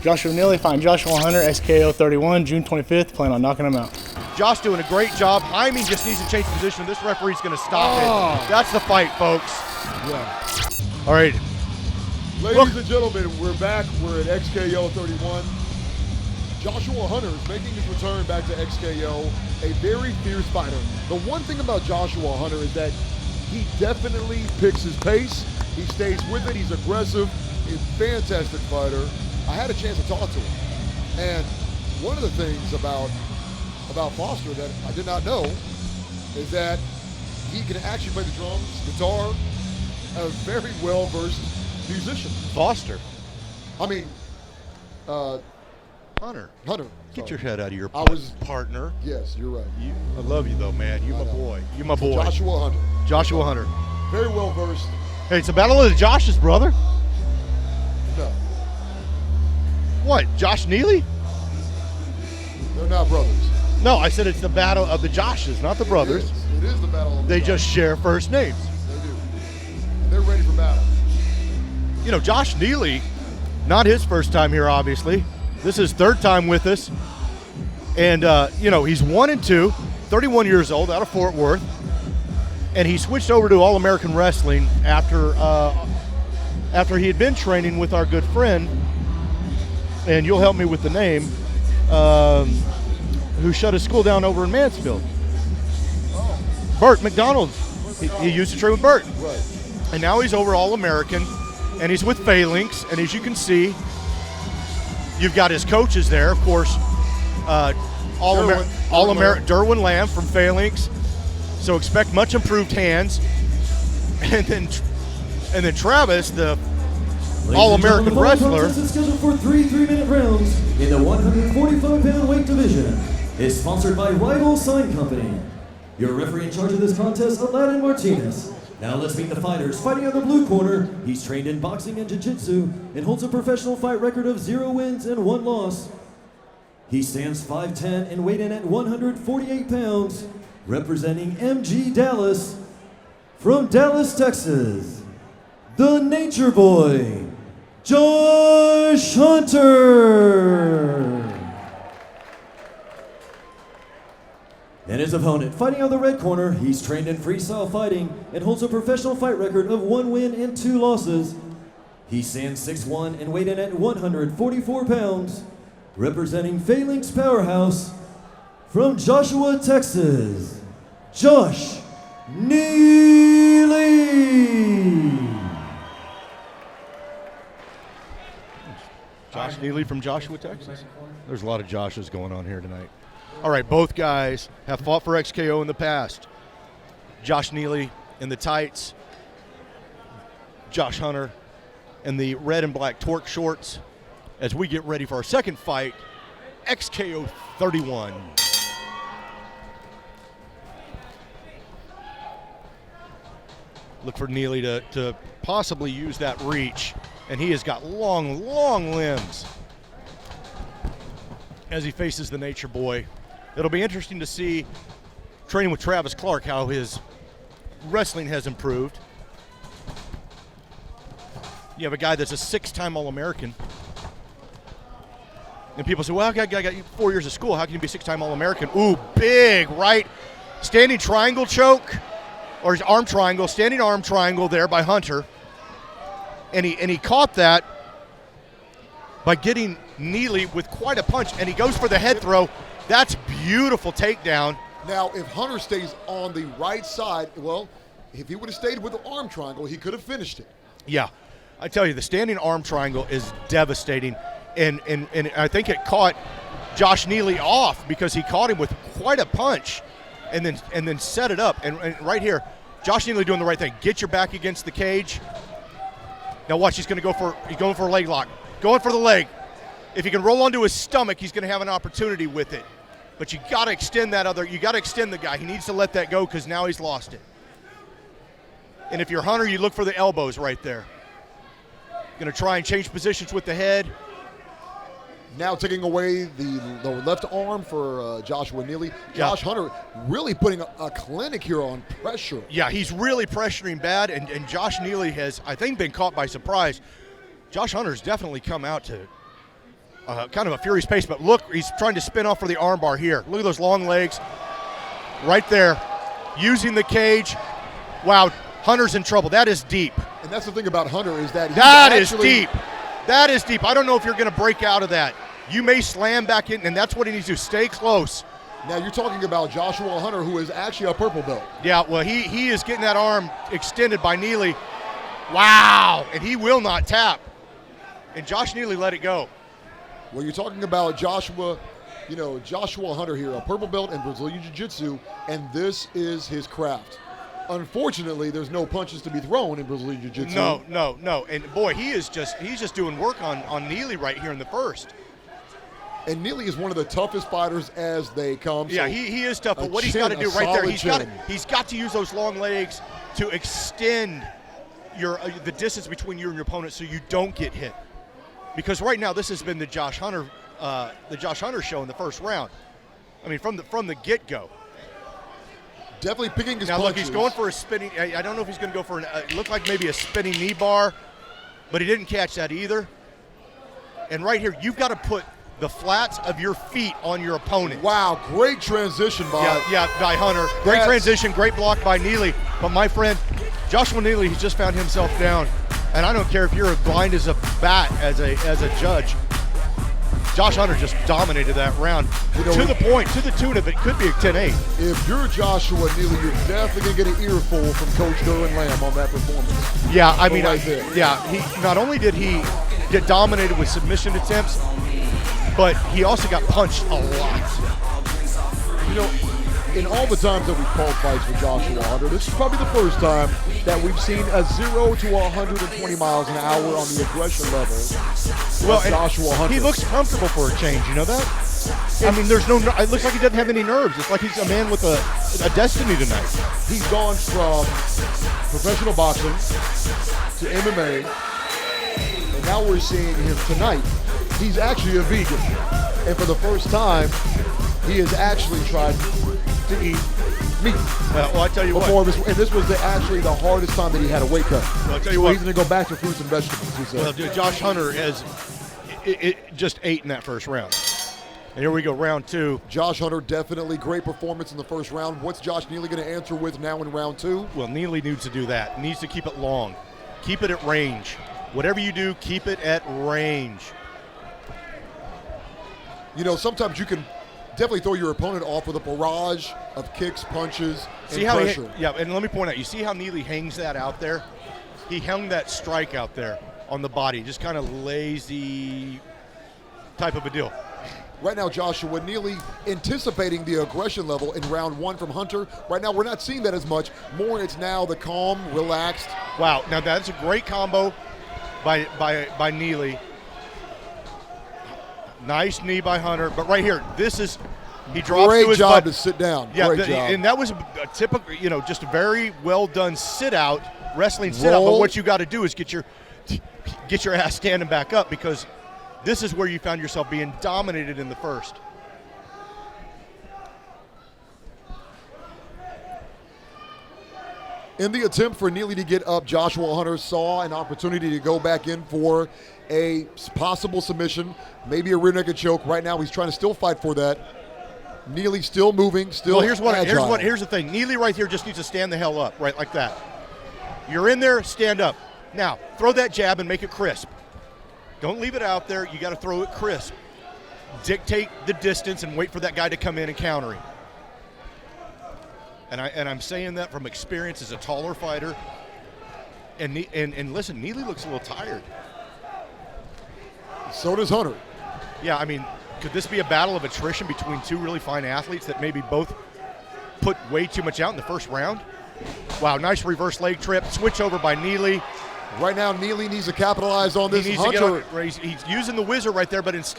Joshua Nealy, find Joshua Hunter, XKO 31, June 25th. Plan on knocking him out. Josh doing a great job. Jaime just needs to change position. This referee's going to stop it. That's the fight, folks. Yeah. All right. Ladies and gentlemen, we're back. We're at XKO 31. Joshua Hunter is making his return back to XKO, a very fierce fighter. The one thing about Joshua Hunter is that he definitely picks his pace. He stays with it. He's aggressive. He's a fantastic fighter. I had a chance to talk to him. And one of the things about Foster that I did not know is that he can actually play the drums, guitar, a very well-versed musician. Foster. I mean, Hunter. Get Sorry. your head out of your partner. Yes, you're right. I love you, though, man. You're my boy. You're my boy. Joshua Hunter. Joshua Hunter. Very well-versed. Hey, it's a battle of the Joshes, brother. No, What, Josh Nealy? they're not brothers. No, I said it's the battle of the Joshes, not the brothers. It is the battle of the They brothers. just share first names. They do. And they're ready for battle. You know, Josh Nealy, not his first time here, obviously. This is his third time with us. And, you know, he's 1-2, 31 years old, out of Fort Worth. And he switched over to All-American Wrestling after he had been training with our good friend, and you'll help me with the name, who shut his school down over in Mansfield. Burt McDonald. He used to train with Burt. Right. And now he's over All-American, and he's with Phalanx. And as you can see, you've got his coaches there, of course, All-American Derwin Lamb from Phalanx. So expect much improved hands. And then Travis, the All-American wrestler. Is scheduled for 3 3-minute rounds in the 145-pound weight division. Is sponsored by Rival Sign Company. Your referee in charge of this contest, Aladdin Martinez. Now let's meet the fighters. Fighting on the blue corner, he's trained in boxing and jiu-jitsu and holds a professional fight record of 0 wins and 1 loss. He stands 5'10" and weighed in at 148 pounds, representing MG Dallas. From Dallas, Texas, the Nature Boy, Josh Hunter. And his opponent, fighting on the red corner, he's trained in freestyle fighting and holds a professional fight record of 1 win and 2 losses. He stands 6'1" and weighed in at 144 pounds, representing Phalanx Powerhouse. From Joshua, Texas, Josh Nealy. Josh Nealy from Joshua, Texas. There's a lot of Joshes going on here tonight. All right, both guys have fought for XKO in the past. Josh Nealy in the tights, Josh Hunter in the red and black torque shorts as we get ready for our second fight, XKO 31. Look for Nealy to possibly use that reach, and he has got long, long limbs as he faces the Nature Boy. It'll be interesting to see, training with Travis Clark, how his wrestling has improved. You have a guy that's a 6-time All-American. And people say, well, I got 4 years of school. How can you be a 6-time All-American? Ooh, big right. Standing triangle choke, or his arm triangle, standing arm triangle there by Hunter. And he caught that by getting Nealy with quite a punch, and he goes for the head throw. That's beautiful takedown. Now, if Hunter stays on the right side, well, if he would have stayed with the arm triangle, he could have finished it. Yeah, I tell you, the standing arm triangle is devastating, and I think it caught Josh Nealy off because he caught him with quite a punch, and then set it up. And right here, Josh Nealy doing the right thing. Get your back against the cage. Now watch, he's going for a leg lock, going for the leg. If he can roll onto his stomach, he's going to have an opportunity with it. But you got to extend you got to extend the guy. He needs to let that go because now he's lost it. And if you're Hunter, you look for the elbows right there. Going to try and change positions with the head. Now taking away the left arm for Joshua Nealy. Josh Hunter really putting a clinic here on pressure. Yeah, he's really pressuring bad, and Josh Nealy has, I think, been caught by surprise. Josh Hunter's definitely come out to kind of a furious pace, but look, he's trying to spin off for the armbar here. Look at those long legs right there, using the cage. Wow, Hunter's in trouble. That is deep. And that's the thing about Hunter is that That is deep. That is deep. I don't know if you're going to break out of that. You may slam back in, and that's what he needs to do. Stay close. Now you're talking about Joshua Hunter, who is actually a purple belt. Yeah, well, he is getting that arm extended by Nealy. Wow, and he will not tap. And Josh Nealy let it go. Well, you're talking about Joshua Hunter here, a purple belt in Brazilian Jiu-Jitsu, and this is his craft. Unfortunately, there's no punches to be thrown in Brazilian Jiu-Jitsu. No. And boy, he's just doing work on Nealy right here in the first. And Nealy is one of the toughest fighters as they come. Yeah, so he is tough, but what he's got to do right there, he's got to use those long legs to extend the distance between you and your opponent so you don't get hit. Because right now this has been the Josh Hunter show in the first round. I mean, from the get-go. Definitely picking his now punches. Look, he's going for a spinning. I don't know if he's going to go for it looked like maybe a spinning knee bar, but he didn't catch that either. And right here, you've got to put the flats of your feet on your opponent. Wow, great transition by by Hunter. Great transition, great block by Nealy. But my friend, Joshua Nealy, he's just found himself down. And I don't care if you're as blind as a bat as a judge. Josh Hunter just dominated that round to the point, to the tune of it could be a 10-8. If you're Joshua Nealy, you're definitely going to get an earful from Coach Derwin Lamb on that performance. Yeah, I mean, there. he not only did he get dominated with submission attempts, but he also got punched a lot. In all the times that we've called fights for Joshua Hunter, this is probably the first time that we've seen a 0 to 120 miles an hour on the aggression level. Well, Joshua Hunter. He looks comfortable for a change. You know that? I mean, it looks like he doesn't have any nerves. It's like he's a man with a destiny tonight. He's gone from professional boxing to MMA, and now we're seeing him tonight. He's actually a vegan, and for the first time, he has actually tried to eat meat. Well, I tell you what. And this was actually the hardest time that he had a weight cut. Well, I tell you what. He's going to go back to fruits and vegetables, he said. Well, dude, Josh Hunter has just ate in that first round. And here we go, round two. Josh Hunter, definitely great performance in the first round. What's Josh Nealy going to answer with now in round two? Well, Nealy needs to do that. He needs to keep it long. Keep it at range. Whatever you do, keep it at range. Sometimes you can definitely throw your opponent off with a barrage of kicks, punches, and pressure. And let me point out, you see how Nealy hangs that out there? He hung that strike out there on the body, just kind of lazy type of a deal. Right now, Joshua Nealy anticipating the aggression level in round one from Hunter. Right now, we're not seeing that as much. More, it's now the calm, relaxed. Wow, now that's a great combo by Nealy. Nice knee by Hunter, but right here, he drops to his butt. To sit down. Yeah, great job. And that was a typical, just a very well done sit out, wrestling sit out. But what you got to do is get your ass standing back up, because this is where you found yourself being dominated in the first. In the attempt for Nealy to get up, Joshua Hunter saw an opportunity to go back in for a possible submission, maybe a rear naked choke. Right now, he's trying to still fight for that. Nealy still moving, still agile. Here's the thing. Nealy right here just needs to stand the hell up, right like that. You're in there, stand up. Now, throw that jab and make it crisp. Don't leave it out there. You got to throw it crisp. Dictate the distance and wait for that guy to come in and counter him. And I'm saying that from experience as a taller fighter. And listen, Nealy looks a little tired. So does Hunter. Yeah, I mean, could this be a battle of attrition between two really fine athletes that maybe both put way too much out in the first round? Wow, nice reverse leg trip. Switch over by Nealy. Right now, Nealy needs to capitalize on this. He needs Hunter. to get he's using the whizzer right there, but here's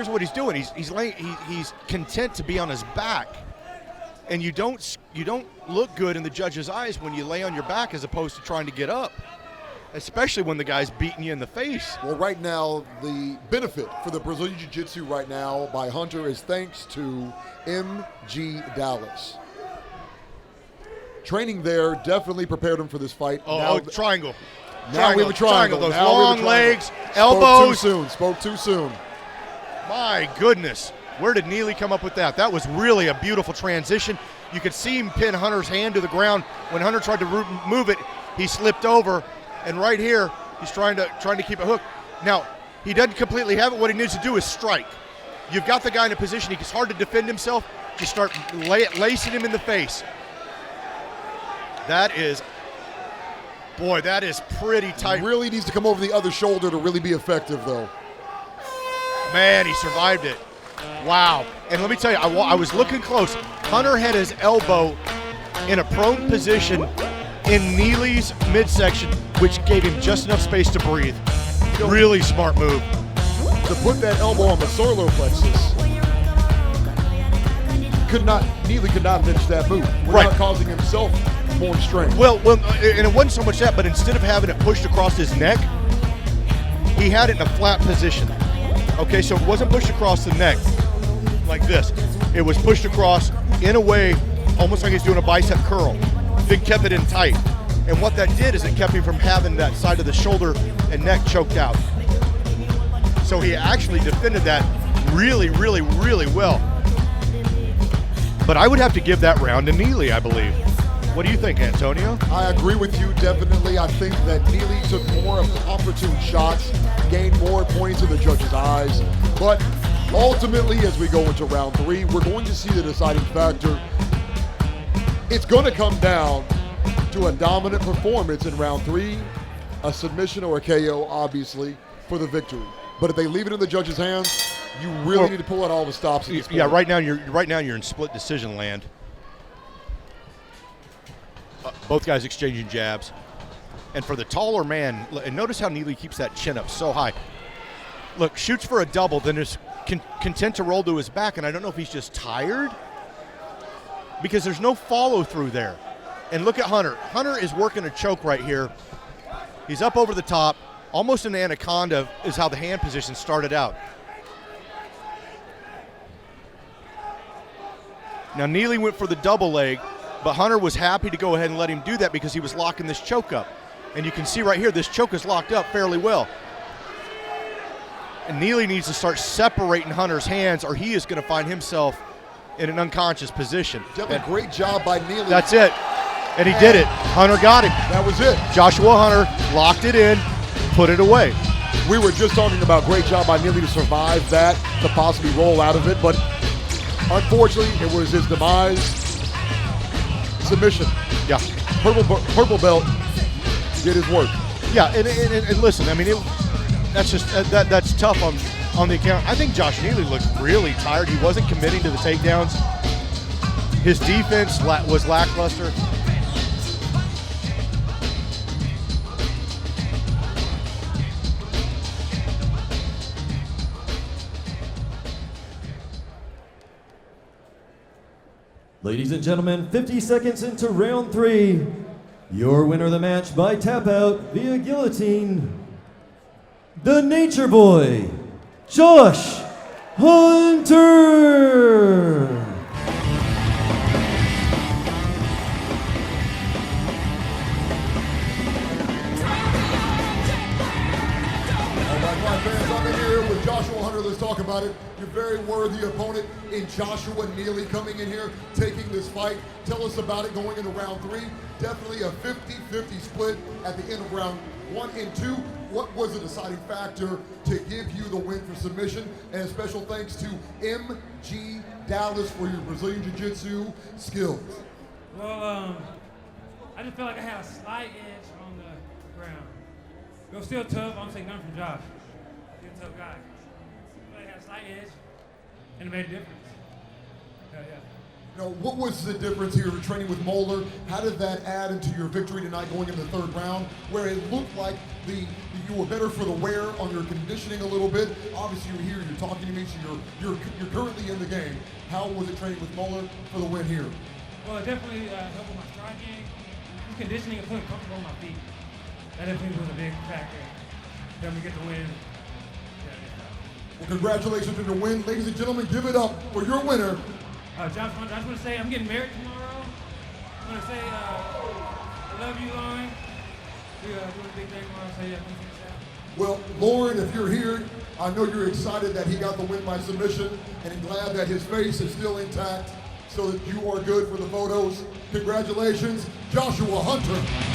what he's doing. He's content to be on his back, and you don't look good in the judge's eyes when you lay on your back as opposed to trying to get up, especially when the guy's beating you in the face. Well, right now, the benefit for the Brazilian Jiu-Jitsu right now by Hunter is thanks to MG Dallas. Training there definitely prepared him for this fight. Triangle. Now we have a triangle. Those Now we have a long triangle. legs, elbows. Spoke too soon. My goodness. Where did Nealy come up with that? That was really a beautiful transition. You could see him pin Hunter's hand to the ground. When Hunter tried to move it, he slipped over. And right here, he's trying to keep it hooked. Now, he doesn't completely have it. What he needs to do is strike. You've got the guy in a position, it's hard to defend himself. Just start lacing him in the face. That is pretty tight. He really needs to come over the other shoulder to really be effective, though. Man, he survived it. Wow. And let me tell you, I was looking close. Hunter had his elbow in a prone position in Nealy's midsection, which gave him just enough space to breathe. Really smart move. To put that elbow on the solar plexus, Nealy could not finish that move without causing himself more strain. Well, and it wasn't so much that, but instead of having it pushed across his neck, he had it in a flat position. Okay, so it wasn't pushed across the neck like this. It was pushed across in a way almost like he's doing a bicep curl. Then kept it in tight. And what that did is it kept him from having that side of the shoulder and neck choked out. So he actually defended that really, really, really well. But I would have to give that round to Nealy, I believe. What do you think, Antonio? I agree with you, definitely. I think that Nealy took more of the opportune shots, gained more points in the judges' eyes. But ultimately, as we go into round 3, we're going to see the deciding factor. It's going to come down to a dominant performance in round 3, a submission or a KO, obviously, for the victory. But if they leave it in the judges' hands, you really need to pull out all the stops. At this point. Yeah, right now you're in split decision land. Both guys exchanging jabs. And for the taller man, and notice how Nealy keeps that chin up so high. Look, shoots for a double, then is content to roll to his back, and I don't know if he's just tired because there's no follow-through there. And look at Hunter. Hunter is working a choke right here. He's up over the top. Almost an anaconda is how the hand position started out. Now Nealy went for the double leg, but Hunter was happy to go ahead and let him do that because he was locking this choke up. And you can see right here, this choke is locked up fairly well. And Nealy needs to start separating Hunter's hands or he is going to find himself in an unconscious position. Definitely a great job by Nealy. That's it. And he did it. Hunter got him. That was it. Joshua Hunter locked it in, put it away. We were just talking about great job by Nealy to survive that, to possibly roll out of it, but unfortunately, it was his demise. Submission. Yeah. Purple belt did his work. Yeah, and listen, I mean, that's just that's tough on the account. I think Josh Nealy looked really tired. He wasn't committing to the takedowns. His defense was lackluster. Ladies and gentlemen, 50 seconds into round 3. Your winner of the match by tap out via guillotine, the Nature Boy, Josh Hunter. Joshua Hunter, let's talk about it. Your very worthy opponent in Joshua Nealy coming in here, taking this fight. Tell us about it going into round 3. Definitely a 50-50 split at the end of round 1 and 2. What was the deciding factor to give you the win for submission? And a special thanks to MG Dallas for your Brazilian Jiu-Jitsu skills. Well, I just felt like I had a slight edge on the ground. It was still tough. I'm saying nothing from Josh. He's a tough guy. But I had a slight edge, and it made a difference. Yeah. Now, what was the difference here in training with Moeller? How did that add into your victory tonight going into the 3rd round, where it looked like you were better for the wear on your conditioning a little bit? Obviously, you're here, you're talking to me, so you're currently in the game. How was it training with Moeller for the win here? Well, it definitely helped with my striking, conditioning, and feeling comfortable on my feet. That definitely was a big factor. Helped me get the win. Well, congratulations on your win. Ladies and gentlemen, give it up for your winner. Josh, I just want to say I'm getting married tomorrow. I want to say I love you, Lauren. doing a big thing tomorrow, so yeah, come check us out. Well, Lauren, if you're here, I know you're excited that he got the win by submission, and I'm glad that his face is still intact so that you are good for the photos. Congratulations, Joshua Hunter.